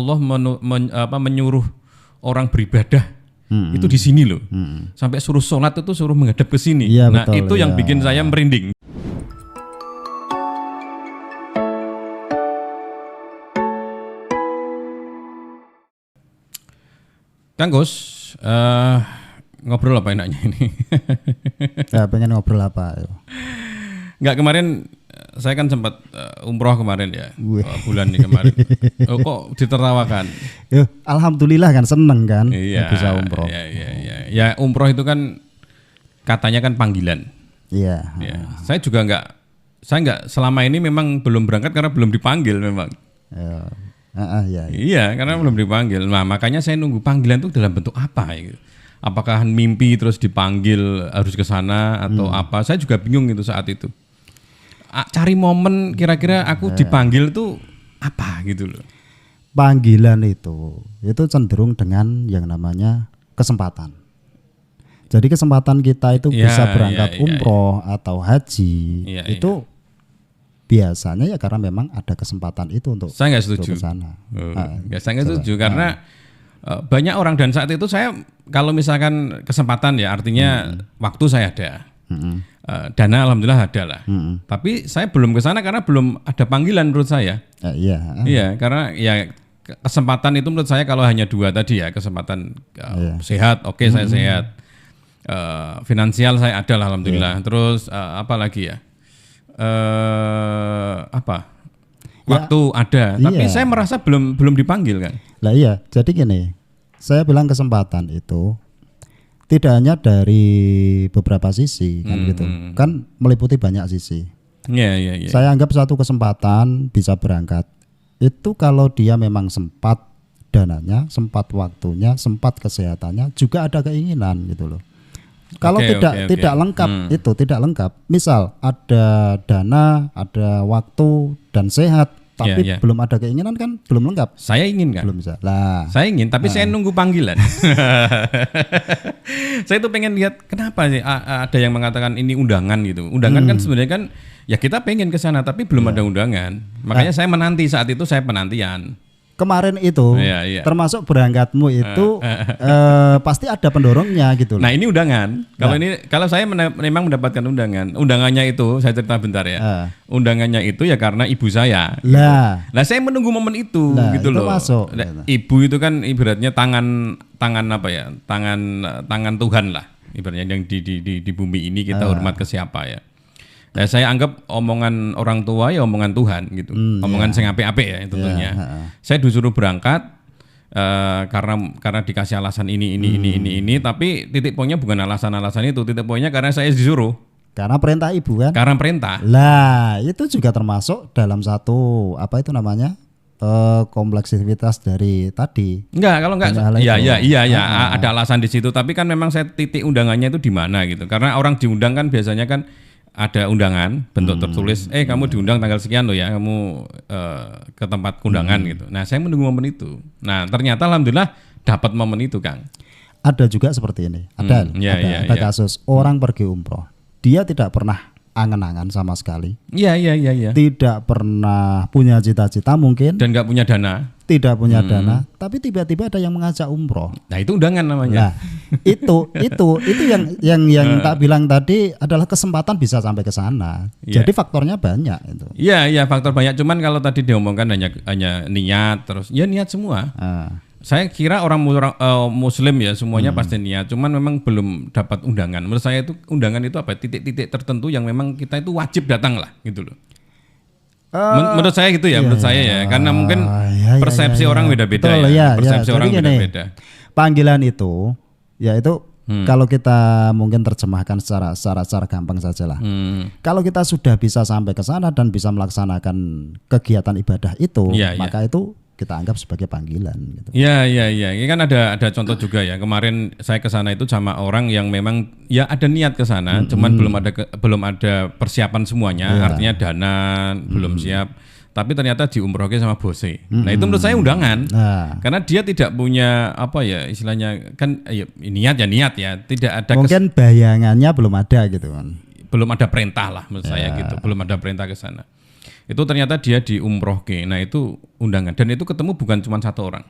Allah menyuruh orang beribadah itu di sini loh. Sampai suruh sholat itu suruh menghadap ke sini. Ya, nah betul, itu yang bikin saya merinding. Kang Gus, ngobrol apa enaknya ini? Ya, pengen ngobrol apa? Enggak, kemarin saya kan sempat umroh kemarin ya, bulan ini kemarin. Oh, kok ditertawakan? Yo, alhamdulillah kan, seneng kan bisa umroh. Iya. Ya umroh itu kan katanya kan panggilan. Iya. Ya, saya juga saya nggak selama ini memang belum berangkat karena belum dipanggil memang. Iya. Iya, karena belum dipanggil. Nah, makanya saya nunggu panggilan itu dalam bentuk apa gitu. Apakah mimpi terus dipanggil harus ke sana atau apa? Saya juga bingung itu saat itu. Cari momen kira-kira aku dipanggil itu apa gitu loh. Panggilan itu cenderung dengan yang namanya kesempatan. Jadi kesempatan kita itu bisa berangkat umroh atau haji itu biasanya ya karena memang ada kesempatan itu untuk saya nggak setuju. Sana. Saya nggak setuju karena banyak orang, dan saat itu saya kalau misalkan kesempatan ya artinya waktu saya ada, dana alhamdulillah ada lah. Tapi saya belum ke sana karena belum ada panggilan menurut saya. Iya, karena ya kesempatan itu menurut saya kalau hanya dua tadi ya, kesempatan sehat, oke, saya sehat, finansial saya ada lah alhamdulillah. Terus apa lagi ya? Waktu ada, tapi saya merasa belum dipanggil kan. Lah iya, jadi gini, saya bilang kesempatan itu tidak hanya dari beberapa sisi kan gitu, kan meliputi banyak sisi. Iya. Saya anggap satu kesempatan bisa berangkat itu kalau dia memang sempat dananya, sempat waktunya, sempat kesehatannya, juga ada keinginan gitu loh. Kalau tidak lengkap itu tidak lengkap. Misal ada dana, ada waktu dan sehat, tapi belum ada keinginan kan belum lengkap. Saya ingin kan? Belum bisa. Lah. Saya ingin, tapi saya nunggu panggilan. Saya tuh pengen lihat kenapa sih ada yang mengatakan ini undangan gitu. Undangan kan sebenarnya kan ya kita pengen ke sana tapi belum ada undangan. Makanya saya menanti, saat itu saya penantian. Kemarin itu termasuk berangkatmu itu pasti ada pendorongnya gitu loh. Nah ini undangan. Kalau saya memang mendapatkan undangan, undangannya itu saya cerita bentar ya. Undangannya itu ya karena ibu saya. Lah saya menunggu momen itu gitu itu loh. Masuk. Ibu itu kan ibaratnya tangan apa ya? Tangan Tuhan lah. Ibaratnya yang di bumi ini kita hormat ke siapa ya. Nah, saya anggap omongan orang tua ya omongan Tuhan gitu, omongan sing apik-apik ya tentunya. Saya disuruh berangkat karena dikasih alasan ini, tapi titik poinnya bukan alasan itu, titik poinnya karena saya disuruh. Karena perintah ibu kan? Karena perintah. Lah itu juga termasuk dalam satu apa itu namanya kompleksivitas dari tadi. Kalau enggak, iya, ada alasan di situ. Tapi kan memang saya titik undangannya itu di mana gitu. Karena orang diundang kan biasanya kan ada undangan bentuk tertulis, kamu diundang tanggal sekian loh ya, kamu ke tempat undangan gitu. Nah saya menunggu momen itu. Nah ternyata alhamdulillah dapat momen itu, Kang. Ada juga seperti ini. Ada kasus orang pergi umroh, dia tidak pernah angan-angan sama sekali. Iya. Tidak pernah punya cita-cita mungkin. Dan nggak punya dana. Tidak punya dana, tapi tiba-tiba ada yang mengajak umroh. Nah itu undangan namanya. Nah itu yang tak bilang tadi adalah kesempatan bisa sampai ke sana. Jadi faktornya banyak itu. Iya faktor banyak. Cuman kalau tadi diomongkan hanya niat terus, ya niat semua. Saya kira orang Muslim ya semuanya pasti niat. Cuman memang belum dapat undangan. Menurut saya itu undangan itu apa? Titik-titik tertentu yang memang kita itu wajib datang lah gitu loh. Menurut saya gitu ya, menurut saya ya, karena mungkin persepsi orang beda-beda ya. Persepsi orang beda-beda. Panggilan itu, ya itu kalau kita mungkin terjemahkan secara gampang saja lah. Kalau kita sudah bisa sampai ke sana dan bisa melaksanakan kegiatan ibadah itu, maka itu kita anggap sebagai panggilan. Gitu. Iya. Ini kan ada contoh juga ya. Kemarin saya ke sana itu sama orang yang memang ya ada niat ke sana, cuman belum ada persiapan semuanya. Artinya dana belum siap. Tapi ternyata diumrohke sama bose. Nah itu menurut saya undangan. Karena dia tidak punya apa ya istilahnya kan niat ya. Tidak ada. Mungkin bayangannya belum ada gitu kan. Belum ada perintah lah menurut saya gitu. Belum ada perintah ke sana. Itu ternyata dia diumrohke. Nah itu undangan dan itu ketemu bukan cuma satu orang.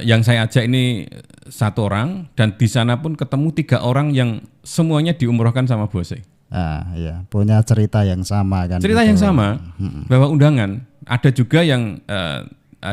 Yang saya ajak ini satu orang dan di sana pun ketemu 3 orang yang semuanya diumrohkan sama bosnya. Iya, punya cerita yang sama kan. Cerita yang sama bahwa undangan. Ada juga yang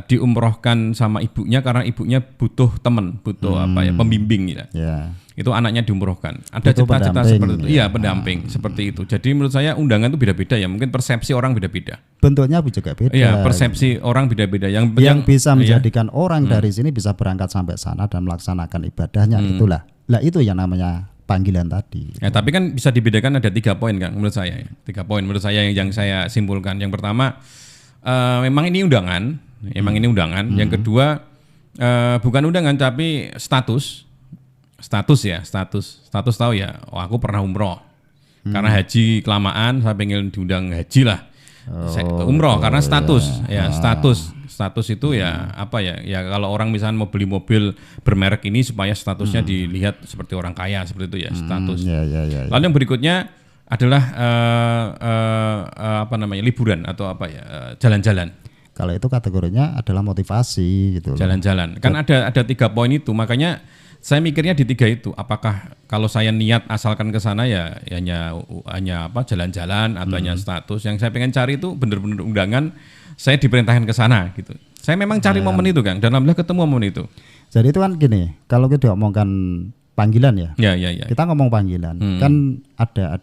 diumrohkan sama ibunya karena ibunya butuh teman, butuh pembimbing gitu. Ya. Itu anaknya diumrohkan. Ada cerita-cerita seperti itu. Iya, pendamping seperti itu. Jadi menurut saya undangan itu beda-beda ya. Mungkin persepsi orang beda-beda. Bentuknya juga beda. Iya, persepsi orang beda-beda. Yang bisa menjadikan orang dari sini bisa berangkat sampai sana dan melaksanakan ibadahnya itulah. Lah itu yang namanya panggilan tadi. Ya, tapi kan bisa dibedakan ada 3 poin Kang menurut saya. 3 poin menurut saya yang saya simpulkan. Yang pertama memang ini undangan, Yang kedua bukan undangan tapi status tahu ya. Oh, aku pernah umroh. Karena haji kelamaan, saya pengen diundang haji lah. Umroh karena status ya. Status itu ya apa ya? Ya kalau orang misalnya mau beli mobil bermerek ini supaya statusnya dilihat seperti orang kaya seperti itu ya, status. Lalu yang berikutnya adalah liburan atau jalan-jalan. Kalau itu kategorinya adalah motivasi gitu. Jalan-jalan. Kan ada 3 poin itu. Makanya saya mikirnya di 3 itu. Apakah kalau saya niat asalkan ke sana ya hanya jalan-jalan atau hanya status. Yang saya pengen cari itu benar-benar undangan. Saya diperintahkan ke sana gitu. Saya memang cari momen itu Kang. Dan alhamdulillah ketemu momen itu. Jadi itu kan gini. Kalau kita omongkan panggilan ya. Ya. Kita ngomong panggilan. Kan ada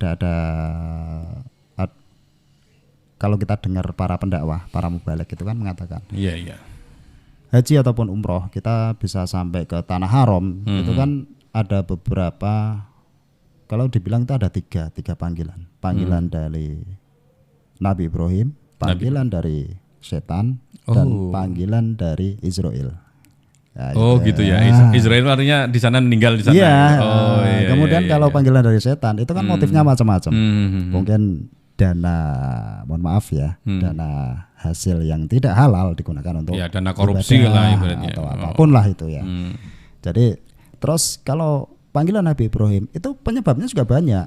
kalau kita dengar para pendakwah, para mubalek itu kan mengatakan. Iya. Haji ataupun umroh kita bisa sampai ke tanah haram. Itu kan ada beberapa, kalau dibilang itu ada 3 panggilan. Panggilan dari Nabi Ibrahim, panggilan dari setan, dan panggilan dari Israel. Ya, gitu ya. Israel artinya di sana meninggal di sana. Iya. Kemudian kalau panggilan dari setan itu kan motifnya macam-macam. Mungkin dana, mohon maaf ya, dana hasil yang tidak halal digunakan untuk dana korupsi lah ibaratnya atau apapun lah itu ya. Jadi terus kalau panggilan Nabi Ibrahim itu penyebabnya juga banyak.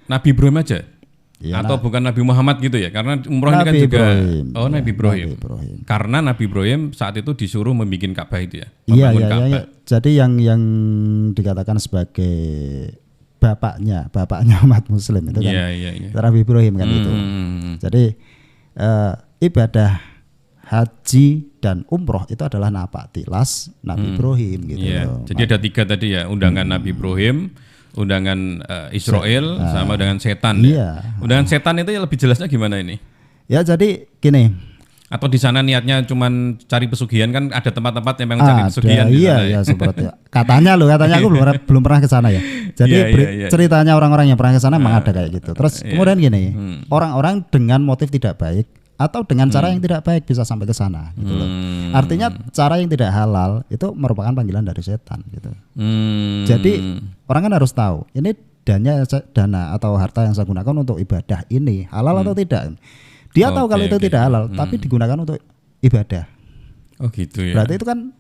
Nabi Ibrahim aja? Ya, atau bukan Nabi Muhammad gitu ya? Karena umroh ini kan juga Nabi Ibrahim. Karena Nabi Ibrahim saat itu disuruh membuat Ka'bah itu ya. Iya. Jadi yang dikatakan sebagai bapaknya umat muslim itu kan Nabi Ibrahim kan itu. Jadi ibadah haji dan umroh itu adalah napak tilas Nabi Ibrahim gitu. Jadi ada 3 tadi ya, undangan Nabi Ibrahim, undangan Israel sama dengan setan. Undangan setan itu lebih jelasnya gimana ini? Ya jadi gini. Atau di sana niatnya cuman cari pesugihan, kan ada tempat-tempat yang memang cari pesugihan. Iya seperti katanya aku belum pernah ke sana ya. Jadi ceritanya orang-orang yang pernah ke sana memang ada kayak gitu. Terus kemudian gini, orang-orang dengan motif tidak baik atau dengan cara yang tidak baik bisa sampai ke sana gitu loh. Artinya cara yang tidak halal itu merupakan panggilan dari setan gitu. Jadi orang kan harus tahu ini dana atau harta yang saya gunakan untuk ibadah ini halal atau tidak. Dia tahu kalau itu tidak halal, tapi digunakan untuk ibadah. Oh gitu ya. Berarti itu kan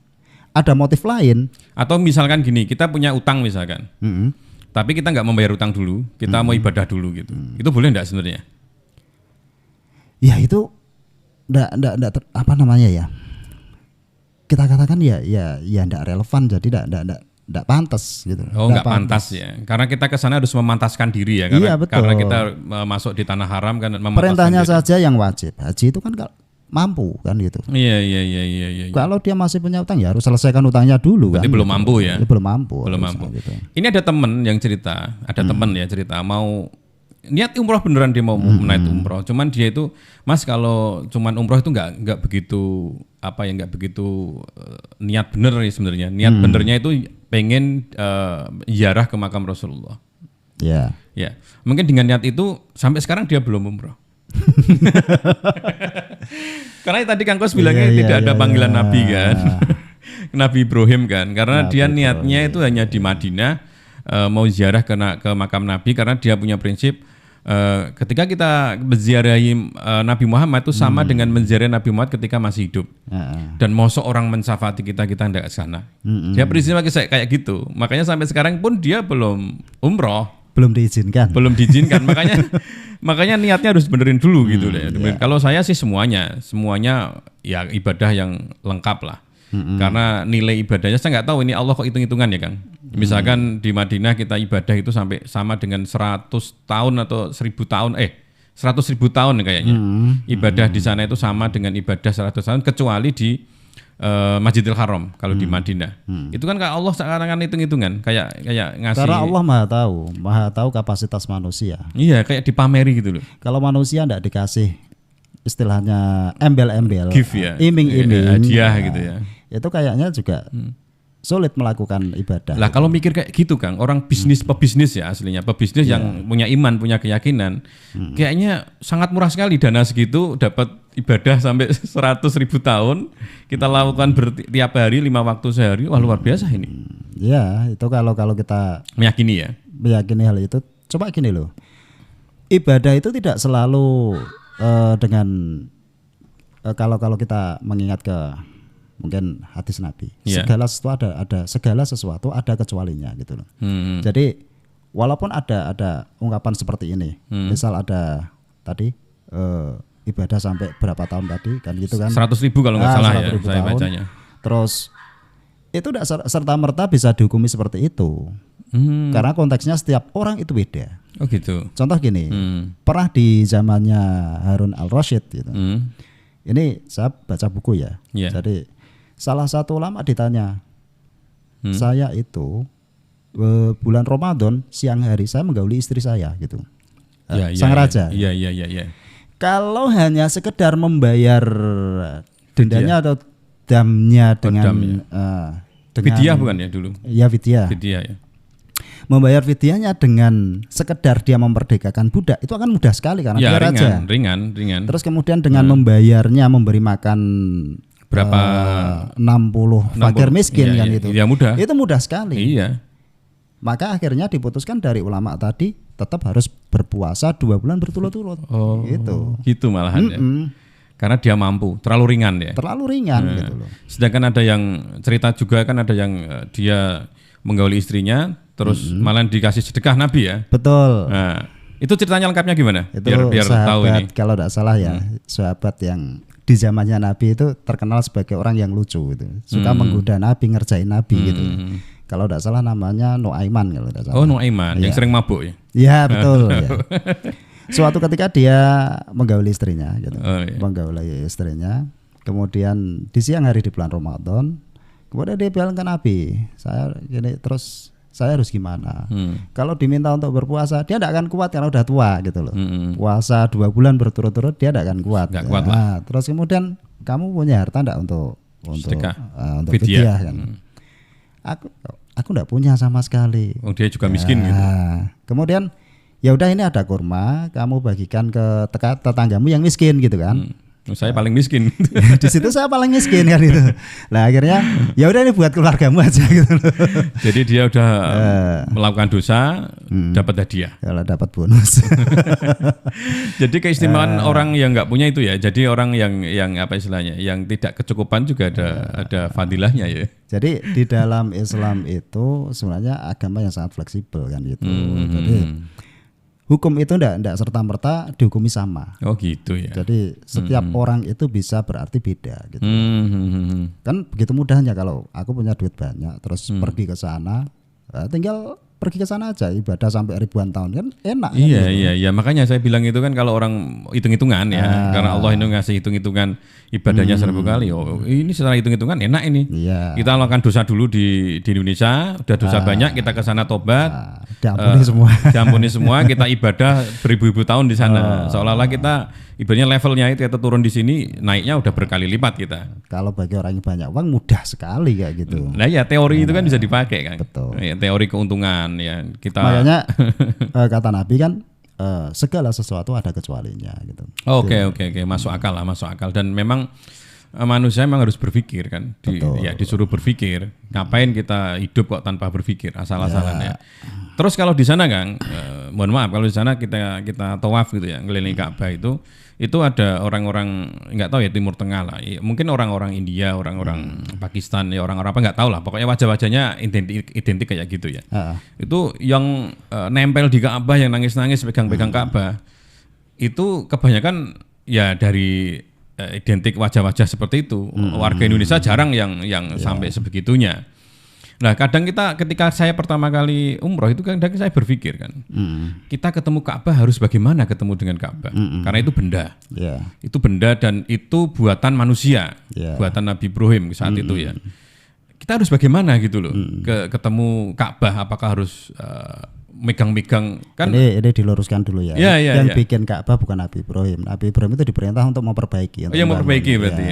ada motif lain. Atau misalkan gini, kita punya utang misalkan, tapi kita nggak membayar utang dulu, kita mau ibadah dulu gitu. Itu boleh nggak sebenarnya? Ya itu nggak apa namanya ya? Kita katakan ya nggak relevan, jadi nggak pantas gitu. Oh nggak pantas ya, karena kita ke sana harus memantaskan diri ya, karena kita masuk di tanah haram kan. Perintahnya saja yang wajib, haji itu kan mampu kan gitu. Iya. Kalau dia masih punya utang ya harus selesaikan utangnya dulu. Berarti kan. Belum mampu ya? Belum mampu. Gitu. Ini ada temen yang cerita, temen ya cerita mau niat umroh beneran, dia mau menaik umroh. Cuman dia itu, Mas kalau cuman umroh itu nggak begitu nggak begitu niat bener ya sebenarnya. Niat benernya itu pengen ziarah ke makam Rasulullah. Ya. Mungkin dengan niat itu sampai sekarang dia belum umroh. Karena tadi Kang Kos bilangnya tidak ada panggilan Nabi kan. Nabi Ibrahim kan. Karena dia niatnya itu hanya di Madinah, mau ziarah ke makam Nabi, karena dia punya prinsip ketika kita menziarahi Nabi Muhammad itu sama dengan menziarahi Nabi Muhammad ketika masih hidup. Dan mau seorang mensafati kita tidak ke sana. Dia prinsipnya kayak gitu. Makanya sampai sekarang pun dia belum umroh. belum diizinkan. Belum diizinkan, makanya niatnya harus benerin dulu gitu deh. Kalau saya sih semuanya ya ibadah yang lengkap lah. Karena nilai ibadahnya saya nggak tahu ini Allah kok hitung-hitungan ya Kang. Misalkan di Madinah kita ibadah itu sampai sama dengan 100 tahun atau 1000 tahun 100.000 tahun kayaknya. Ibadah di sana itu sama dengan ibadah 100 tahun kecuali di Masjidil Haram kalau di Madinah. Itu kan kayak Allah sekarang hitung-hitungan kayak ngasih. Karena Allah maha tahu kapasitas manusia. Iya, kayak dipameri gitu loh. Kalau manusia enggak dikasih istilahnya embel-embel, Give ya. iming-iming, hadiah gitu ya. Itu kayaknya juga sulit melakukan ibadah. Lah kalau mikir kayak gitu Kang, orang pebisnis ya aslinya, pebisnis yang punya iman, punya keyakinan, kayaknya sangat murah sekali dana segitu dapat ibadah sampai 100.000 tahun, kita lakukan tiap hari 5 waktu sehari, wah luar biasa ini. Ya, itu kalau kita meyakini hal itu, coba gini loh, ibadah itu tidak selalu dengan kalau kita mengingat ke mungkin hadis Nabi, segala sesuatu ada kecualinya gitu loh. Jadi walaupun ada ungkapan seperti ini, misal ada tadi ibadah sampai berapa tahun tadi kan gitu kan, 100.000 kalau nggak salah ya saya tahun, bacanya. Terus itu tidak serta-merta bisa dihukumi seperti itu, karena konteksnya setiap orang itu beda. Oh gitu. Contoh gini, pernah di zamannya Harun al-Rasyid gitu. Ini saya baca buku ya. Jadi salah satu ulama ditanya, saya itu bulan Ramadan siang hari saya menggauli istri saya gitu. Sang raja. Iya. Kalau hanya sekedar membayar dendanya atau damnya dengan fidyah bukan ya dulu? Iya fidyah. Fidyah ya. Membayar fidyahnya dengan sekedar dia memperdekakan budak itu akan mudah sekali karena dia raja. Ringan. Terus kemudian dengan membayarnya memberi makan berapa 60 fakir miskin kan itu. Iya mudah. Itu mudah sekali. Iya. Maka akhirnya diputuskan dari ulama tadi tetap harus berpuasa 2 bulan berturut-turut. Oh, gitu malahan ya. Karena dia mampu, terlalu ringan ya. Terlalu ringan gitu loh. Sedangkan ada yang cerita juga kan ada yang dia menggauli istrinya terus malah dikasih sedekah Nabi ya. Betul. Nah, itu ceritanya lengkapnya gimana? Itu biar sahabat, tahu ini. Kalau tidak salah ya, sahabat yang di zamannya Nabi itu terkenal sebagai orang yang lucu gitu. Suka menggoda Nabi, ngerjain Nabi gitu. Kalau tidak salah namanya Nuaiman kalau tidak salah. Oh, Nuaiman yang sering mabuk ya. Iya, betul ya. Suatu ketika dia menggauli istrinya gitu. Menggauli istrinya. Kemudian di siang hari di bulan Ramadan, kemudian dia bilang ke Nabi, saya gini terus saya harus gimana? Kalau diminta untuk berpuasa, dia tidak akan kuat karena udah tua gitu loh. Puasa 2 bulan berturut-turut dia tidak akan kuat. Kuat lah. Terus kemudian kamu punya harta enggak untuk fidyah kan? Aku enggak punya sama sekali. Oh, dia juga miskin gitu. Kemudian ya udah ini ada kurma, kamu bagikan ke tetanggamu yang miskin gitu kan. Saya paling miskin. Di situ saya paling miskin kan itu. Nah akhirnya ya udah ini buat keluargamu aja gitu. Jadi dia udah melakukan dosa, dapat hadiah. Kalau dapat bonus. Jadi keistimewaan orang yang nggak punya itu ya. Jadi orang yang apa istilahnya, yang tidak kecukupan juga ada fadilahnya ya. Jadi di dalam Islam itu sebenarnya agama yang sangat fleksibel kan gitu. Jadi hukum itu enggak serta-merta dihukumi sama. Oh gitu ya. Jadi setiap orang itu bisa berarti beda gitu. Kan begitu mudahnya kalau aku punya duit banyak terus pergi ke sana, tinggal pergi ke sana aja ibadah sampai ribuan tahun kan enak. Iya, makanya saya bilang itu kan kalau orang hitung-hitungan ya, karena Allah itu ngasih hitung-hitungan ibadahnya 1000 kali. Oh, ini secara hitung-hitungan enak ini. Iya. Kita lakukan dosa dulu di Indonesia, udah dosa banyak, kita ke sana tobat. Diampuni semua. Diampuni semua, kita ibadah beribu-ribu tahun di sana. Seolah-olah kita ibaratnya levelnya itu kita turun di sini, naiknya udah berkali lipat kita. Kalau bagi orang yang banyak uang mudah sekali kayak gitu. Nah ya teori itu kan bisa dipakai kan. Betul. Ya, teori keuntungan ya kita. Makanya kata Nabi kan segala sesuatu ada kecualinya gitu. Oke, masuk akal lah, masuk akal. Dan memang manusia memang harus berpikir kan, disuruh berpikir. Ngapain kita hidup kok tanpa berpikir, asal-asalan ya. Terus kalau di sana Kang, mohon maaf kalau di sana kita tawaf gitu ya, ngelilingi Ka'bah itu ada orang-orang nggak tahu ya Timur Tengah lah, mungkin orang-orang India, orang-orang Pakistan, ya orang-orang apa nggak tahu lah. Pokoknya wajah-wajahnya identik kayak gitu ya. Itu yang nempel di Ka'bah, yang nangis-nangis pegang-pegang Ka'bah, itu kebanyakan ya dari identik wajah-wajah seperti itu. Warga Indonesia jarang yang sampai sebegitunya. Nah, kadang ketika saya pertama kali umroh itu kadang saya berpikir kan, kita ketemu Ka'bah harus bagaimana ketemu dengan Ka'bah? Karena itu benda. Itu benda dan itu buatan manusia, buatan Nabi Ibrahim saat itu ya. Kita harus bagaimana gitu loh, ketemu Ka'bah, apakah harus megang-megang kan? Ini diluruskan dulu ya. Yang bikin Ka'bah bukan Nabi Ibrahim. Nabi Ibrahim itu diperintah untuk memperbaiki. Yang memperbaiki berarti.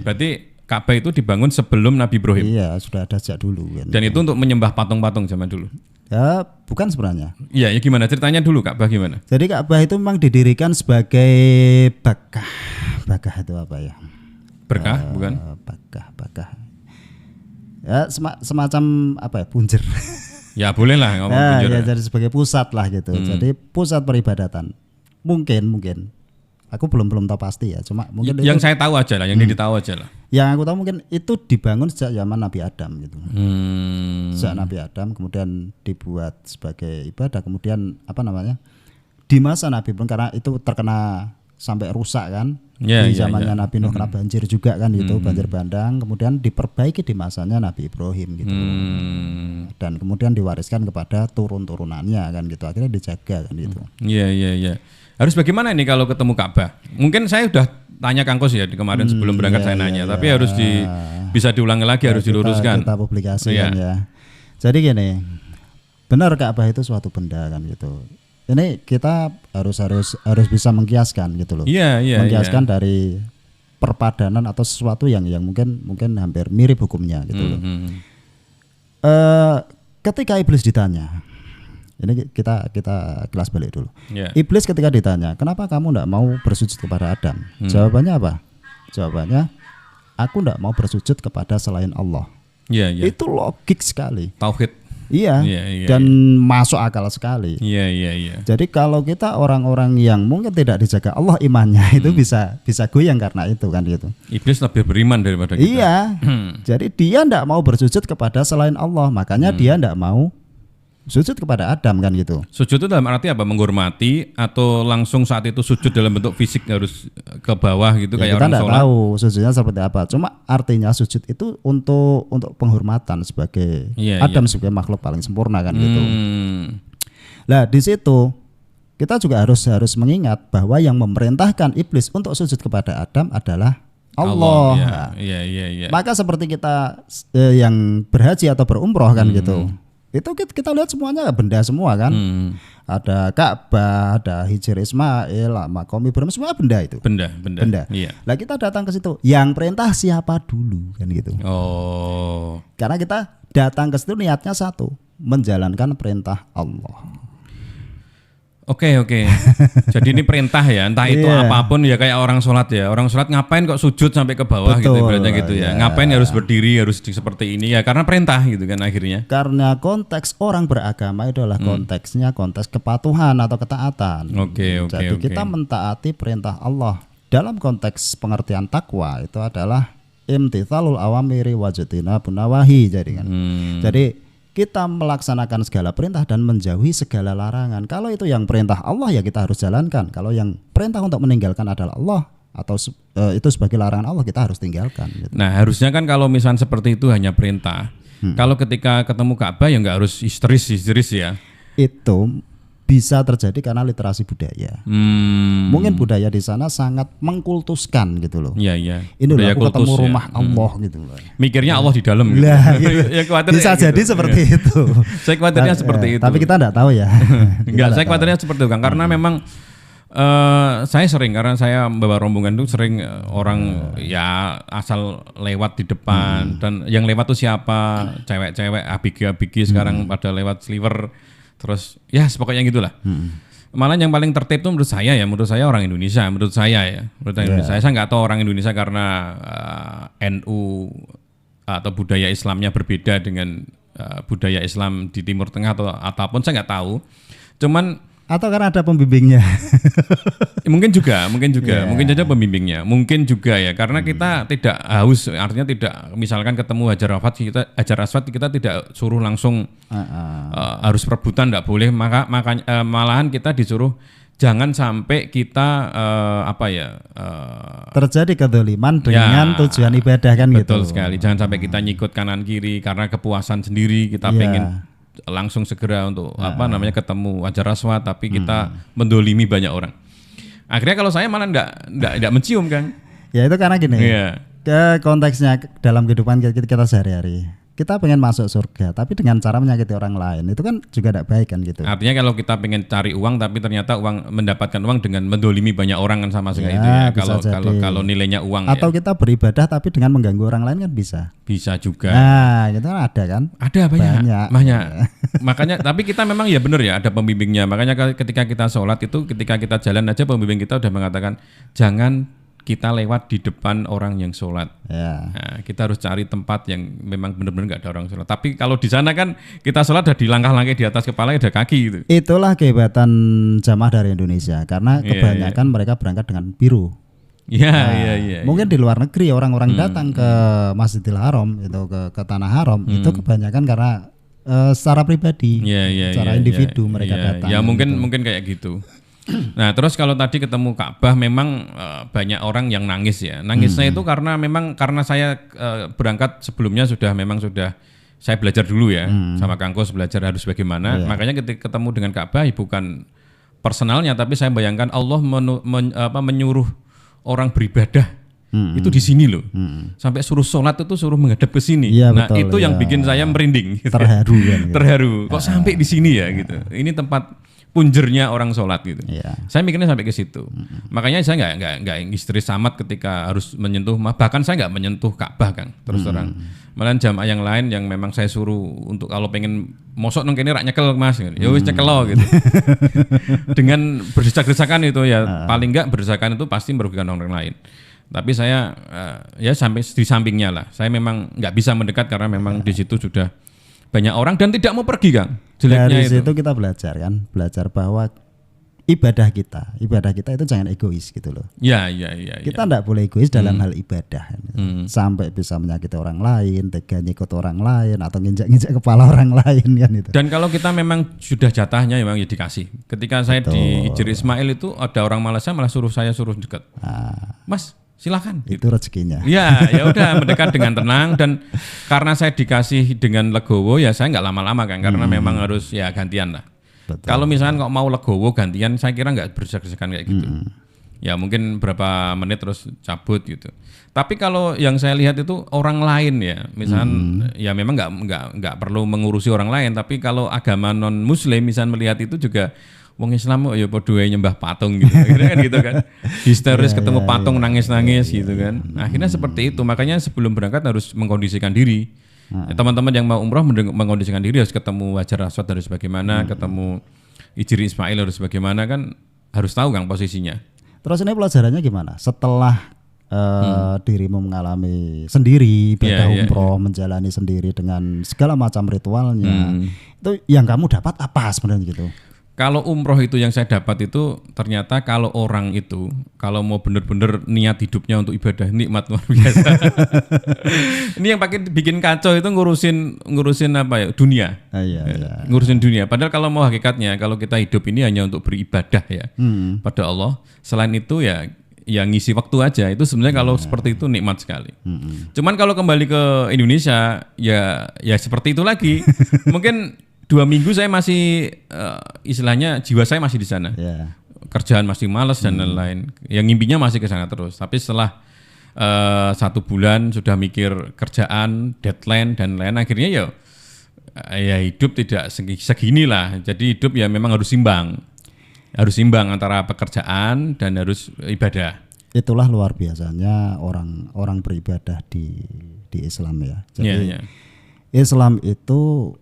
Berarti Ka'bah itu dibangun sebelum Nabi Ibrahim. Iya, sudah ada sejak dulu kan. Dan itu untuk menyembah patung-patung zaman dulu. Ya, bukan sebenarnya. Iya, ya gimana ceritanya dulu Ka'bah gimana? Jadi Ka'bah itu memang didirikan sebagai bakah. Bakah itu apa ya? Berkah, bukan? Bakah. Ya, semacam apa ya? Punjer. Ya boleh lah ngomong punjer. Ya, jadi sebagai pusat lah gitu. Jadi pusat peribadatan. Mungkin. Aku belum tahu pasti ya. Cuma mungkin yang saya tahu aja lah, yang ditahu aja lah. Yang aku tahu mungkin itu dibangun sejak zaman Nabi Adam gitu. Sejak Nabi Adam kemudian dibuat sebagai ibadah, kemudian di masa Nabi Ibrahim, karena itu terkena sampai rusak kan. Di zamannya Nabi Nuh kena banjir juga kan gitu, banjir bandang, kemudian diperbaiki di masanya Nabi Ibrahim gitu. Dan kemudian diwariskan kepada turun-turunannya kan gitu. Akhirnya dijaga kan gitu. Iya. Harus bagaimana ini kalau ketemu Ka'bah? Mungkin saya udah tanya Kang Kos ya kemarin sebelum berangkat saya nanya, tapi harus bisa diulangi lagi, harus diluruskan. Kita publikasikan ya. Jadi gini, benar Ka'bah itu suatu benda kan gitu. Ini kita harus bisa mengkiaskan gitu loh. Mengkiaskan dari perpadanan atau sesuatu yang mungkin hampir mirip hukumnya gitu loh. Ketika iblis ditanya, ini kita kelas balik dulu. Iblis ketika ditanya, kenapa kamu tidak mau bersujud kepada Adam? Jawabannya apa? Jawabannya, aku tidak mau bersujud kepada selain Allah. Itu logik sekali. Tauhid. Iya. Dan masuk akal sekali. Iya. Jadi kalau kita orang-orang yang mungkin tidak dijaga Allah imannya itu bisa goyang karena itu kan gitu. Iblis lebih beriman daripada kita. Iya. Jadi dia tidak mau bersujud kepada selain Allah, makanya dia tidak mau sujud kepada Adam kan gitu. Sujud itu dalam arti apa? Menghormati atau langsung saat itu sujud dalam bentuk fisik harus ke bawah gitu ya, kayak orang sholat? Kita tidak tahu sujudnya seperti apa. Cuma artinya sujud itu untuk penghormatan sebagai Adam sebagai makhluk paling sempurna kan gitu. Nah di situ kita juga harus mengingat bahwa yang memerintahkan iblis untuk sujud kepada Adam adalah Allah. Iya. Maka seperti kita yang berhaji atau berumroh kan gitu. Itu kita lihat semuanya benda semua kan. Ada Ka'bah, ada Hijr Ismail, Maqam Ibrahim, semua benda itu. Benda. Iya. Lah kita datang ke situ, yang perintah siapa dulu kan gitu. Karena kita datang ke situ niatnya satu, menjalankan perintah Allah. Oke. Jadi ini perintah ya, entah itu apapun ya, kayak orang sholat ya. Orang sholat ngapain kok sujud sampai ke bawah? Betul, gitu ibaratnya gitu ya. Ngapain harus berdiri, harus seperti ini ya, karena perintah gitu kan akhirnya. Karena konteks orang beragama itu adalah konteksnya konteks kepatuhan atau ketaatan. Jadi kita mentaati perintah Allah. Dalam konteks pengertian takwa itu adalah imtithalul awamiri wajtinabun nawahi jadi kan. Jadi kita melaksanakan segala perintah dan menjauhi segala larangan. Kalau itu yang perintah Allah ya kita harus jalankan. Kalau yang perintah untuk meninggalkan adalah Allah atau itu sebagai larangan Allah, kita harus tinggalkan gitu. Nah harusnya kan kalau misalnya seperti itu hanya perintah. Kalau ketika ketemu Ka'bah ya nggak harus histeris ya. Itu bisa terjadi karena literasi budaya. Mungkin budaya di sana sangat mengkultuskan gitu loh. Iya. Ini loh aku ketemu rumah Allah gitu loh. Mikirnya Allah di dalam gitu. Ya, bisa jadi gitu. Seperti itu. Saya khawatirnya seperti itu. Tapi kita enggak tahu ya. Enggak, saya khawatirnya seperti itu kan. Karena memang saya sering, karena saya bawa rombongan itu sering orang ya asal lewat di depan. Dan yang lewat tuh siapa? Cewek-cewek, abigi sekarang pada lewat sliver. Terus ya pokoknya gitulah. Malah yang paling tertib itu menurut saya orang Indonesia, menurut saya Indonesia. Saya nggak tahu orang Indonesia karena NU atau budaya Islamnya berbeda dengan budaya Islam di Timur Tengah atau apapun, saya nggak tahu. Cuman atau karena ada pembimbingnya. mungkin saja pembimbingnya, mungkin juga ya karena kita tidak haus, artinya tidak misalkan ketemu Hajar Aswad kita tidak suruh langsung harus perebutan, tidak boleh, makanya malahan kita disuruh jangan sampai kita terjadi kedzaliman dengan tujuan ibadah kan gitu. Betul sekali, jangan sampai kita nyikut kanan kiri karena kepuasan sendiri, kita pengen langsung segera untuk ketemu Hajar Aswad, tapi kita mendolimi banyak orang. Akhirnya kalau saya malah enggak mencium, Kang. Ya itu karena gini. Ke konteksnya dalam kehidupan kita sehari-hari. Kita pengen masuk surga, tapi dengan cara menyakiti orang lain, itu kan juga tidak baik kan gitu. Artinya kalau kita pengen cari uang, tapi ternyata mendapatkan uang dengan mendolimi banyak orang kan sama sekali itu ya. Kalau nilainya uang. Atau kita beribadah tapi dengan mengganggu orang lain kan bisa. Bisa juga. Nah, itu kan ada kan? Ada banyak. Makanya, tapi kita memang ya benar ya ada pembimbingnya. Makanya ketika kita sholat itu, ketika kita jalan aja pembimbing kita udah mengatakan jangan kita lewat di depan orang yang sholat. Nah, kita harus cari tempat yang memang benar-benar nggak ada orang sholat. Tapi kalau di sana kan kita sholat udah di langkah-langkah di atas kepala ada kaki gitu. Itulah kehebatan jamaah dari Indonesia karena kebanyakan mereka berangkat dengan biru. Mungkin di luar negeri orang-orang datang ke Masjidil Haram itu ke Tanah Haram itu kebanyakan karena secara pribadi, secara individu mereka datang. Ya mungkin kayak gitu. Nah terus kalau tadi ketemu Ka'bah memang banyak orang yang nangis ya. Nangisnya itu karena saya berangkat sebelumnya sudah saya belajar dulu ya sama Kang Kos, belajar harus bagaimana. Makanya ketika ketemu dengan Ka'bah bukan personalnya, tapi saya bayangkan Allah menyuruh orang beribadah itu di sini loh. Sampai suruh sholat itu suruh menghadap ke sini. Nah betul, itu yang bikin saya merinding. Gitu. Terharu kan. Gitu. Terharu. Kok sampai di sini ya gitu. Ini tempat punjernya orang sholat gitu. Saya mikirnya sampai ke situ. Makanya saya nggak histeris amat ketika harus menyentuh. Bahkan saya nggak menyentuh Ka'bah, Kang. Terus terang. Malahan jamaah yang lain yang memang saya suruh untuk kalau pengen mosok nang kene rak nyekel Mas. Ya wis nyekel lo gitu. Dengan berdesak-desakan itu ya paling nggak berdesakan itu pasti merugikan orang lain. Tapi saya ya sampai di sampingnya lah. Saya memang nggak bisa mendekat karena memang di situ sudah banyak orang dan tidak mau pergi, Kang. Jeleknya dari situ kita belajar bahwa ibadah kita itu jangan egois gitu loh. Kita enggak boleh egois dalam hal ibadah. Sampai bisa menyakiti orang lain, tega nyikut orang lain atau nginjak-nginjak kepala orang lain kan itu. Dan kalau kita memang sudah jatahnya memang ya dikasih. Ketika saya di Hijri Ismail itu ada orang Malaysia malah suruh dekat. Mas, silakan. Itu rezekinya. Ya udah mendekat dengan tenang dan karena saya dikasih dengan legowo ya saya nggak lama-lama kan karena memang harus ya gantian lah. Betul. Kalau misalnya kok mau legowo gantian saya kira nggak berdesak-desakan kayak gitu. Ya mungkin berapa menit terus cabut gitu. Tapi kalau yang saya lihat itu orang lain ya, misalnya ya memang nggak perlu mengurusi orang lain. Tapi kalau agama non Muslim misalnya melihat itu juga wong Islam ya padha nyembah patung gitu. Akhirnya kan gitu kan. Histeris ketemu patung nangis-nangis gitu kan. Akhirnya seperti itu. Makanya sebelum berangkat harus mengkondisikan diri. Ya, teman-teman yang mau umroh mengkondisikan diri harus ketemu Hajar Aswad harus bagaimana, ketemu Hijri Ismail harus bagaimana kan harus tahu Kang posisinya. Terus ini pelajarannya gimana? Setelah dirimu mengalami sendiri ibadah umroh, menjalani sendiri dengan segala macam ritualnya. Itu yang kamu dapat apa sebenarnya gitu? Kalau umroh itu yang saya dapat itu ternyata kalau orang itu kalau mau benar-benar niat hidupnya untuk ibadah nikmat luar biasa. Ini yang bikin kacau itu ngurusin apa ya dunia, ngurusin dunia. Padahal kalau mau hakikatnya kalau kita hidup ini hanya untuk beribadah ya pada Allah. Selain itu ya ngisi waktu aja itu sebenarnya kalau seperti itu nikmat sekali. Cuman kalau kembali ke Indonesia ya seperti itu lagi. Mungkin 2 minggu saya masih istilahnya jiwa saya masih di sana. Kerjaan masih malas dan lain-lain. Yang ngimpinya masih ke sana terus. Tapi setelah 1 bulan sudah mikir kerjaan, deadline dan lain akhirnya ya hidup tidak segini lah. Jadi hidup ya memang harus imbang. Harus imbang antara pekerjaan dan harus ibadah. Itulah luar biasanya orang beribadah di Islam ya. Jadi Islam itu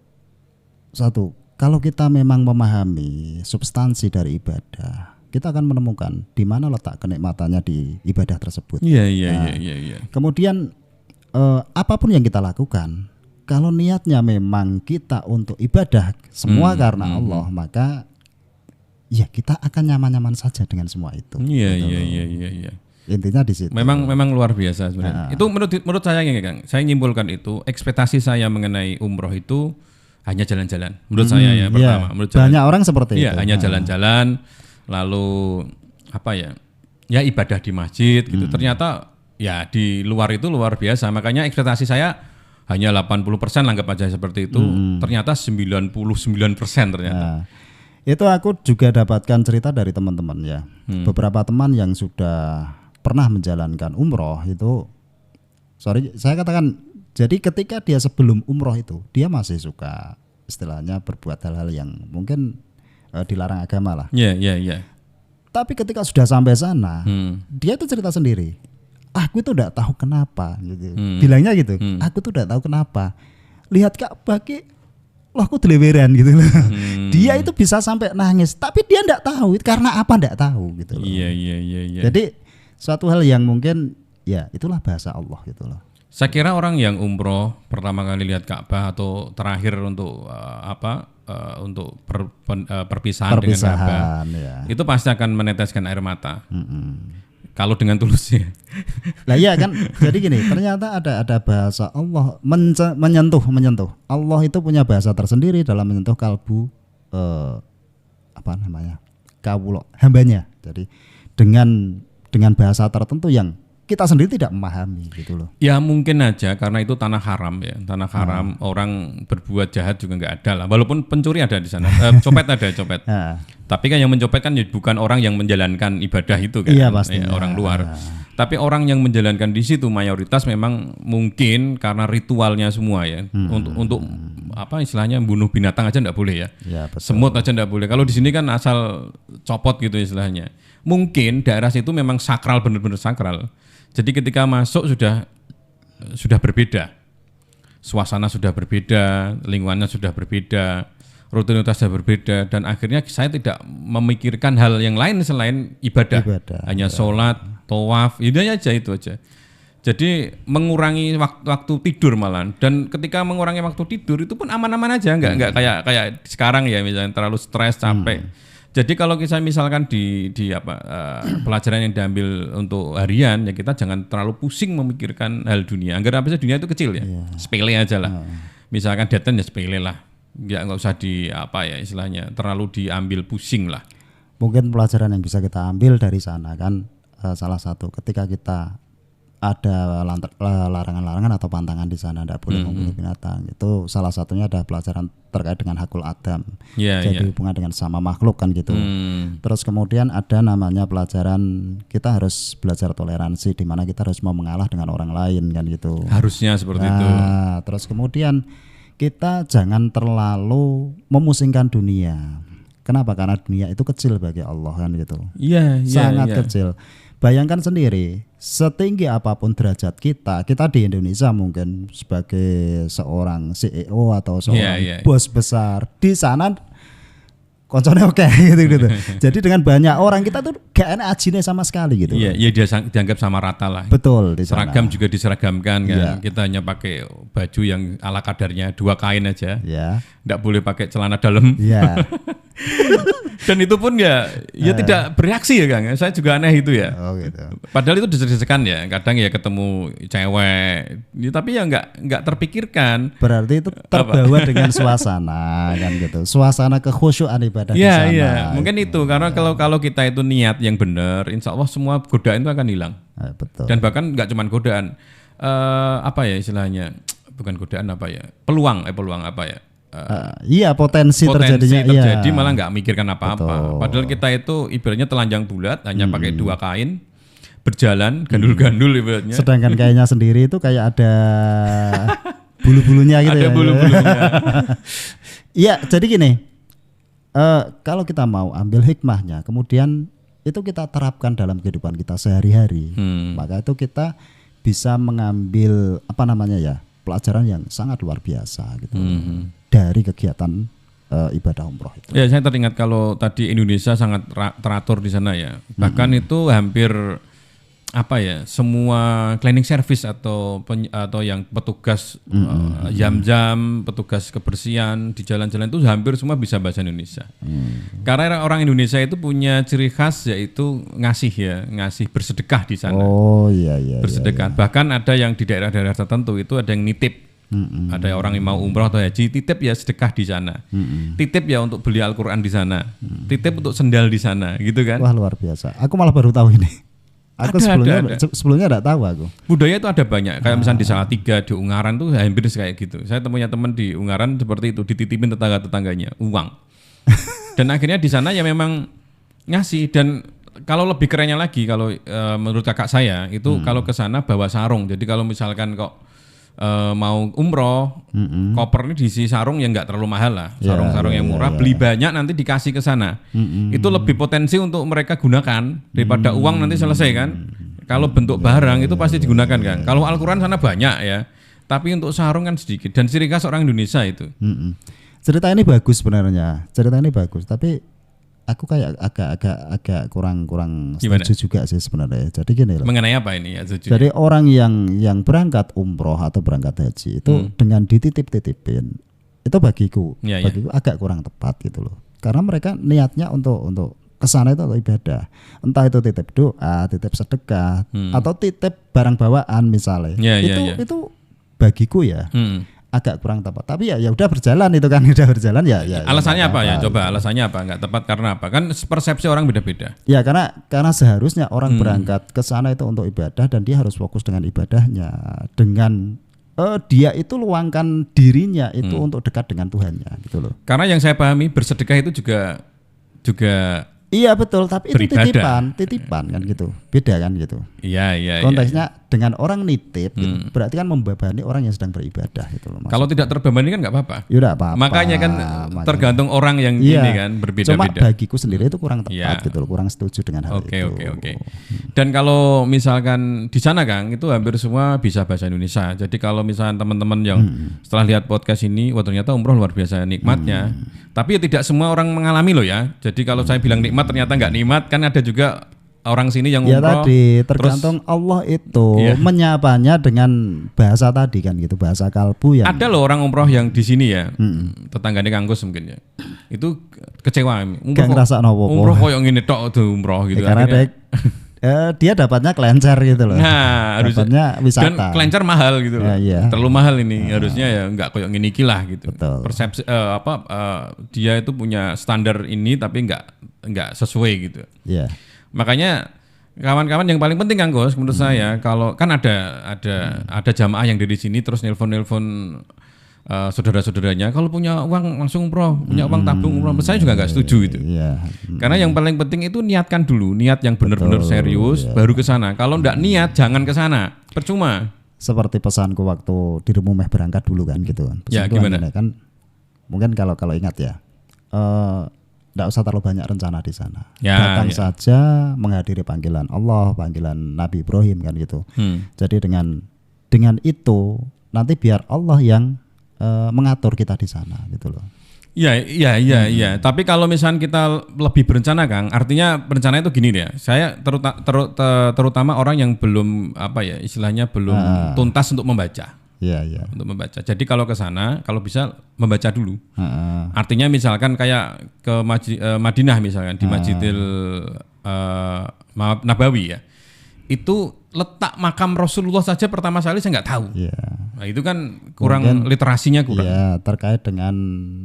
satu, kalau kita memang memahami substansi dari ibadah, kita akan menemukan di mana letak kenikmatannya di ibadah tersebut. Iya. Kemudian apapun yang kita lakukan, kalau niatnya memang kita untuk ibadah semua karena Allah, maka ya kita akan nyaman-nyaman saja dengan semua itu. Iya. Intinya di situ. Memang luar biasa sebenarnya. Itu menurut saya gini, Kang. Saya nyimpulkan itu ekspektasi saya mengenai umroh itu hanya jalan-jalan. Menurut saya ya pertama. Menurut banyak orang seperti itu. Iya, hanya jalan-jalan, lalu apa ya? Ya ibadah di masjid gitu. Ternyata ya di luar itu luar biasa. Makanya ekspektasi saya hanya 80% anggap aja seperti itu. Ternyata 99% ternyata. Itu aku juga dapatkan cerita dari teman-teman ya. Beberapa teman yang sudah pernah menjalankan umroh itu, saya katakan, jadi ketika dia sebelum umroh itu dia masih suka istilahnya berbuat hal-hal yang mungkin dilarang agama lah. Iya. Tapi ketika sudah sampai sana, dia itu cerita sendiri. Aku itu tidak tahu kenapa, gitu. Bilangnya gitu. Aku tuh tidak tahu kenapa. Lihat Ka'bah ki, loh aku deliveran gitu loh. Dia itu bisa sampai nangis, tapi dia tidak tahu karena apa, tidak tahu gitu loh. Iya. Jadi suatu hal yang mungkin ya itulah bahasa Allah gitu loh. Saya kira orang yang umroh pertama kali lihat Ka'bah atau terakhir untuk untuk perpisahan dengan Ka'bah, ya. Itu pasti akan meneteskan air mata. Kalau dengan tulusnya. Lah iya kan. Jadi gini, ternyata ada bahasa Allah menyentuh. Allah itu punya bahasa tersendiri dalam menyentuh kalbu kawula hambanya. Jadi dengan bahasa tertentu yang kita sendiri tidak memahami gitu loh. Ya mungkin aja karena itu tanah haram ya. Tanah haram, orang berbuat jahat juga nggak ada lah. Walaupun pencuri ada di sana. Copet ada copet. Tapi kan yang mencopet kan bukan orang yang menjalankan ibadah itu kan. Iya pastinya. Orang luar. Tapi orang yang menjalankan di situ mayoritas memang mungkin karena ritualnya semua ya. Untuk apa istilahnya bunuh binatang aja nggak boleh ya. Semut aja nggak boleh. Kalau di sini kan asal copot gitu istilahnya. Mungkin daerah situ memang sakral, benar-benar sakral. Jadi ketika masuk sudah berbeda. Suasana sudah berbeda, lingkungannya sudah berbeda, rutinitas sudah berbeda, dan akhirnya saya tidak memikirkan hal yang lain selain ibadah. Hanya sholat, tawaf, itu aja. Jadi mengurangi waktu tidur malahan, dan ketika mengurangi waktu tidur itu pun aman-aman aja, nggak kayak sekarang ya misalnya terlalu stres, capek. Jadi kalau kita misalkan di pelajaran yang diambil untuk harian ya kita jangan terlalu pusing memikirkan hal dunia. Anggap apa sih dunia itu kecil ya, sepele aja lah. Misalkan deadline ya sepele lah, nggak usah istilahnya terlalu diambil pusing lah. Mungkin pelajaran yang bisa kita ambil dari sana kan salah satu ketika kita ada larangan-larangan atau pantangan di sana, tidak boleh membunuh binatang. Itu salah satunya ada pelajaran terkait dengan hakul adam. Jadi hubungan dengan sama makhluk kan gitu. Terus kemudian ada namanya pelajaran kita harus belajar toleransi, di mana kita harus mau mengalah dengan orang lain kan gitu. Harusnya seperti itu. Terus kemudian kita jangan terlalu memusingkan dunia. Kenapa? Karena dunia itu kecil bagi Allah kan gitu. Sangat kecil. Bayangkan sendiri, setinggi apapun derajat kita di Indonesia mungkin sebagai seorang CEO atau seorang bos besar, di sana koncone oke gitu. Jadi dengan banyak orang kita tuh gak enak ajine sama sekali gitu. Iya dia dianggap sama rata lah. Betul, di sana. Seragam juga diseragamkan kan. Kita hanya pakai baju yang ala kadarnya, 2 kain aja. Nggak boleh pakai celana dalam. Dan itu pun ya tidak bereaksi ya Kang. Saya juga aneh itu ya. Gitu. Padahal itu desek-desekan ya. Kadang ya ketemu cewek, tapi ya nggak terpikirkan. Berarti itu terbawa dengan suasana kan gitu. Suasana kekhusyuan ibadah di sana. Iya. Mungkin itu karena kalau kita itu niat yang benar, insya Allah semua godaan itu akan hilang. Betul. Dan bahkan nggak cuma godaan, istilahnya bukan godaan peluang potensi terjadi malah nggak mikirkan apa-apa. Padahal kita itu ibaratnya telanjang bulat, hanya pakai 2 kain, berjalan gandul-gandul ibaratnya. Sedangkan kayaknya sendiri itu kayak ada bulu-bulunya gitu. Ada bulu-bulunya. Iya, jadi gini, kalau kita mau ambil hikmahnya, kemudian itu kita terapkan dalam kehidupan kita sehari-hari, maka itu kita bisa mengambil pelajaran yang sangat luar biasa gitu. Dari kegiatan ibadah umroh itu. Ya, saya teringat kalau tadi Indonesia sangat teratur di sana ya. Bahkan itu hampir apa ya, semua cleaning service atau yang petugas jam-jam, petugas kebersihan di jalan-jalan itu hampir semua bisa bahasa Indonesia. Karena orang Indonesia itu punya ciri khas yaitu ngasih bersedekah di sana. Oh iya. Bersedekah. Iya. Bahkan ada yang di daerah-daerah tertentu itu ada yang nitip. Ada orang yang mau umroh atau haji, titip ya sedekah di sana. Titip ya untuk beli Al-Qur'an di sana. Titip untuk sendal di sana, gitu kan? Wah, luar biasa. Aku malah baru tahu ini. Aku sebelumnya enggak tahu aku. Budaya itu ada banyak. Kayak misalnya di Salatiga, di Ungaran tuh hampir kayak gitu. Saya punya teman di Ungaran seperti itu, dititipin tetangga-tetangganya uang. Dan akhirnya di sana ya memang ngasih. Dan kalau lebih kerennya lagi, kalau menurut kakak saya itu kalau ke sana bawa sarung. Jadi kalau misalkan kok mau umroh, koper ini diisi sarung yang nggak terlalu mahal lah, sarung-sarung yang murah, beli banyak nanti dikasih ke sana. Itu lebih potensi untuk mereka gunakan daripada uang nanti selesai kan. Kalau bentuk barang itu pasti digunakan kan. Kalau Al-Qur'an sana banyak ya, tapi untuk sarung kan sedikit. Dan ciri khas orang Indonesia itu. Cerita ini bagus sebenarnya, tapi aku kayak agak kurang setuju juga sih sebenarnya. Jadi gini loh. Mengenai apa ini ya setuju? Jadi orang yang berangkat umroh atau berangkat haji itu dengan dititip-titipin itu bagiku agak kurang tepat gitu loh. Karena mereka niatnya untuk kesana itu untuk ibadah. Entah itu titip doa, titip sedekah, atau titip barang bawaan misalnya. Itu bagiku ya. Agak kurang tepat. Tapi ya udah berjalan itu kan, ya. Alasannya apa ya? Coba alasannya apa? Enggak tepat karena apa? Kan persepsi orang beda-beda. Ya karena seharusnya orang berangkat ke sana itu untuk ibadah dan dia harus fokus dengan ibadahnya. Dengan dia itu luangkan dirinya itu untuk dekat dengan Tuhannya gitu loh. Karena yang saya pahami bersedekah itu juga iya betul, tapi itu titipan kan gitu. Beda kan gitu. Iya. Konteksnya dengan orang nitip gitu, berarti kan membebani orang yang sedang beribadah gitu loh. Kalau tidak terbebani kan enggak apa-apa. Ya enggak apa-apa. Makanya kan tergantung orang yang ini kan berbeda-beda. Cuma bagiku sendiri itu kurang tepat gitu loh, kurang setuju dengan hal itu. Oke. Dan kalau misalkan di sana Kang itu hampir semua bisa bahasa Indonesia. Jadi kalau misalkan teman-teman yang setelah lihat podcast ini, wah ternyata umroh luar biasa nikmatnya. Tapi ya tidak semua orang mengalami loh ya. Jadi kalau saya bilang nikmat ternyata enggak nikmat, kan ada juga orang sini yang umroh. Ya tadi tergantung terus, Allah itu menyapanya dengan bahasa tadi kan gitu, bahasa kalbu yang. Ada loh orang umroh yang di sini ya, tetangganya Kang Gus mungkin ya. Itu kecewa. Umroh koyo ngene tok tuh umroh gitu. Karena dia dapatnya kelencer gitu loh. Nah, dapatnya wisata. Dan kelencer mahal gitu loh. Terlalu mahal ini. Harusnya ya enggak koyo ngene iki lah gitu. Betul. Persepsi dia itu punya standar ini tapi enggak sesuai gitu. Iya. Makanya kawan-kawan yang paling penting Kang Gus menurut saya, kalau kan ada jamaah yang dari sini terus nelpon saudara-saudaranya kalau punya uang langsung umroh, punya uang tabung umroh. Saya juga nggak setuju itu. Karena yang paling penting itu niatkan dulu, niat yang benar-benar serius baru ke sana. Kalau enggak niat jangan ke sana, percuma. Seperti pesanku waktu dirimu berangkat dulu kan gitu kan. Ya gimana? Kan mungkin kalau ingat ya. Tidak usah terlalu banyak rencana di sana. Datang saja menghadiri panggilan Allah, panggilan Nabi Ibrahim kan gitu. Jadi dengan itu nanti biar Allah yang mengatur kita di sana gitu loh. Iya. Tapi kalau misalnya kita lebih berencana Kang, artinya berencana itu gini deh. Saya terutama orang yang belum istilahnya belum tuntas untuk membaca. Iya. Untuk membaca. Jadi kalau ke sana, kalau bisa membaca dulu. Artinya misalkan kayak ke Madinah misalkan di Masjidil Nabawi ya. Itu letak makam Rasulullah saja pertama kali saya nggak tahu. Nah, itu kan kurang mungkin, literasinya kurang. Iya, terkait dengan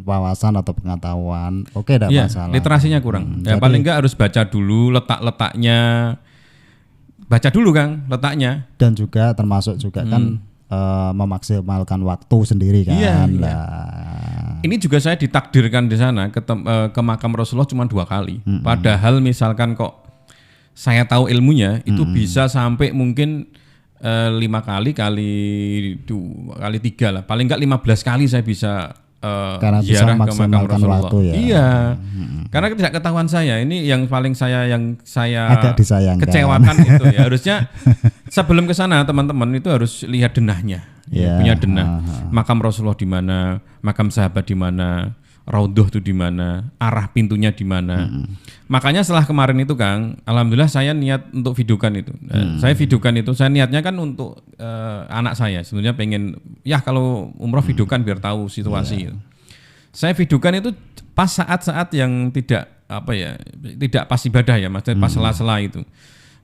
wawasan atau pengetahuan. Oke, tidak masalah. Literasinya kurang. Ya paling nggak harus baca dulu letaknya. Baca dulu Kang letaknya. Dan juga termasuk juga kan memaksimalkan waktu sendiri kan. Iya. Ini juga saya ditakdirkan di sana ke makam Rasulullah cuma 2 kali. Padahal misalkan kok saya tahu ilmunya itu bisa sampai mungkin 5 kali kali 3 lah. Paling enggak 15 kali saya bisa ziarah ke makam Rasulullah. Waktu ya. Iya. Karena tidak ketahuan saya. Ini yang paling saya agak disayangkan. Kecewakan itu ya. Harusnya sebelum ke sana teman-teman itu harus lihat denahnya. Punya denah. Makam Rasulullah di mana, makam sahabat di mana. raudhah itu di mana, arah pintunya di mana. Makanya setelah kemarin itu Kang, alhamdulillah saya niat untuk videokan itu. Saya videokan itu, saya niatnya kan untuk anak saya. Sebenarnya pengen ya kalau umroh videokan biar tahu situasi. Saya videokan itu pas saat-saat yang tidak tidak pas ibadah ya, maksudnya pas sela-sela itu.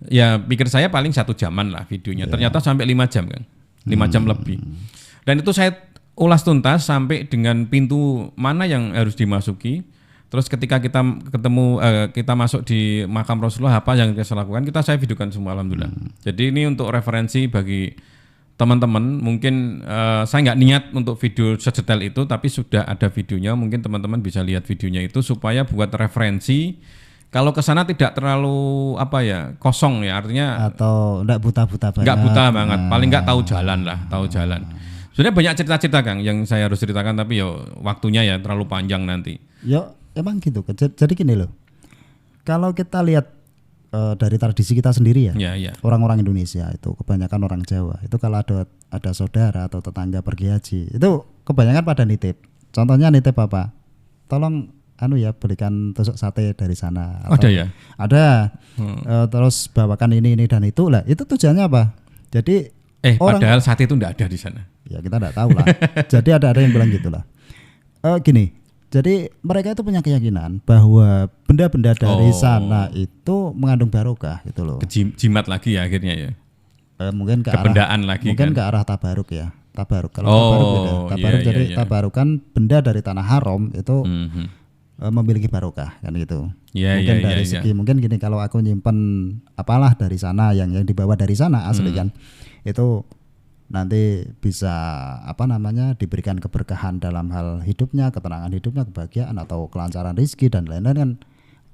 Ya pikir saya paling 1 jaman lah videonya. Ternyata sampai 5 jam kan, 5 jam lebih. Dan itu saya ulas tuntas sampai dengan pintu mana yang harus dimasuki. Terus ketika kita ketemu kita masuk di makam Rasulullah apa yang kita lakukan, saya videokan semua alhamdulillah. Jadi ini untuk referensi bagi teman-teman. Mungkin saya nggak niat untuk video sedetail itu, tapi sudah ada videonya. Mungkin teman-teman bisa lihat videonya itu supaya buat referensi. Kalau ke sana tidak terlalu kosong ya, artinya atau enggak buta-buta banget. Enggak buta banget, paling enggak tahu jalan lah, tahu jalan. Sebenarnya banyak cerita-cerita Kang yang saya harus ceritakan, tapi waktunya ya terlalu panjang nanti. Emang gitu. Jadi gini loh. Kalau kita lihat dari tradisi kita sendiri ya. Orang-orang Indonesia itu kebanyakan orang Jawa. Itu kalau ada saudara atau tetangga pergi haji, itu kebanyakan pada nitip. Contohnya nitip apa? Tolong belikan tusuk sate dari sana. Ada ya? Ada. Terus bawakan ini dan itu lah. Itu tujuannya apa? Jadi padahal sate itu enggak ada di sana. Ya kita enggak tahu lah. Jadi ada yang bilang gitulah. Gini. Jadi mereka itu punya keyakinan bahwa benda-benda dari sana itu mengandung barokah gitu loh. Jimat lagi ya akhirnya ya. Mungkin ke kebendaan arah, lagi mungkin kan? Ke arah tabaruk ya. Tabaruk. Kalau tabaruk beda. Tabaruk jadi tabaruk kan benda dari tanah haram itu memiliki barokah kan gitu. Mungkin dari segi mungkin gini, kalau aku nyimpen apalah dari sana yang dibawa dari sana asli kan, itu nanti bisa diberikan keberkahan dalam hal hidupnya, ketenangan hidupnya, kebahagiaan atau kelancaran rezeki dan lain-lain kan.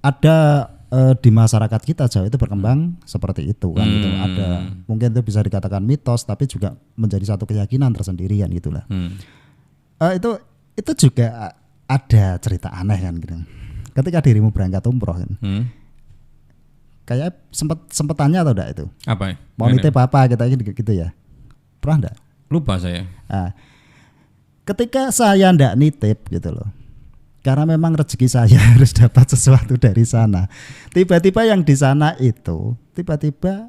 Ada di masyarakat kita Jawa itu berkembang seperti itu kan gitu. Ada mungkin itu bisa dikatakan mitos, tapi juga menjadi satu keyakinan tersendiri kan gitulah. Itu juga ada cerita aneh kan gitu. Ketika dirimu berangkat umroh kan. Kayak sempet tanya atau enggak itu? Apa? Mau nitip apa kita gitu ya? Pernah enggak? Lupa saya. Nah, ketika saya enggak nitip gitu loh. Karena memang rezeki saya harus dapat sesuatu dari sana. Tiba-tiba yang di sana itu tiba-tiba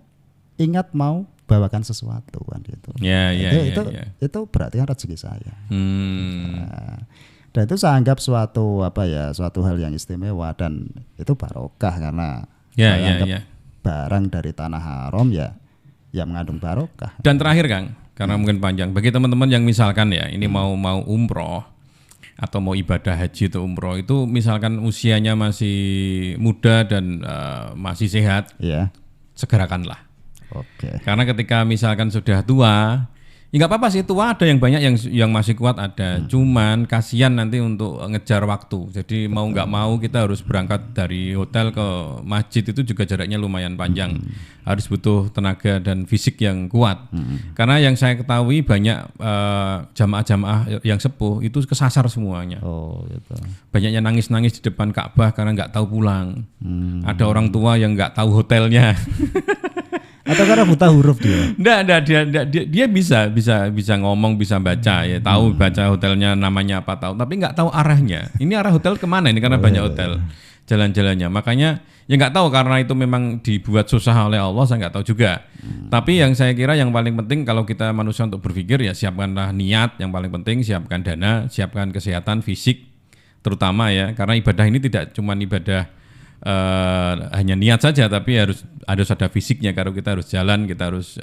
ingat mau bawakan sesuatu kan gitu. Itu berarti kan rezeki saya. Nah, dan itu saya anggap suatu hal yang istimewa dan itu barokah karena saya anggap barang dari tanah haram ya mengandung barokah. Dan terakhir Kang, karena mungkin panjang, bagi teman-teman yang misalkan ya ini mau umroh atau mau ibadah haji atau umroh, itu misalkan usianya masih muda dan masih sehat, segerakanlah. Karena ketika misalkan sudah tua, ya nggak apa-apa sih, tua ada yang banyak yang masih kuat ada, cuman kasihan nanti untuk ngejar waktu. Jadi mau nggak mau kita harus berangkat dari hotel ke masjid, itu juga jaraknya lumayan panjang, harus butuh tenaga dan fisik yang kuat. Karena yang saya ketahui banyak jamaah-jamaah yang sepuh itu kesasar semuanya. Gitu. Banyaknya nangis-nangis di depan Ka'bah karena nggak tahu pulang. Ada orang tua yang nggak tahu hotelnya. Atau karena buta huruf dia? Dia bisa ngomong, bisa baca ya, tahu baca hotelnya namanya apa tahu, tapi nggak tahu arahnya. Ini arah hotel kemana ini, karena banyak hotel jalan-jalannya. Makanya ya nggak tahu, karena itu memang dibuat susah oleh Allah, saya nggak tahu juga. Tapi yang saya kira yang paling penting kalau kita manusia untuk berpikir ya siapkanlah niat, yang paling penting siapkan dana, siapkan kesehatan fisik terutama ya, karena ibadah ini tidak cuma ibadah hanya niat saja, tapi harus ada fisiknya. Kalau kita harus jalan, kita harus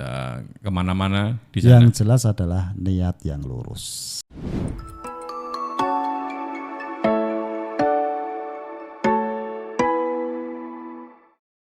kemana-mana di sana. Yang jelas adalah niat yang lurus.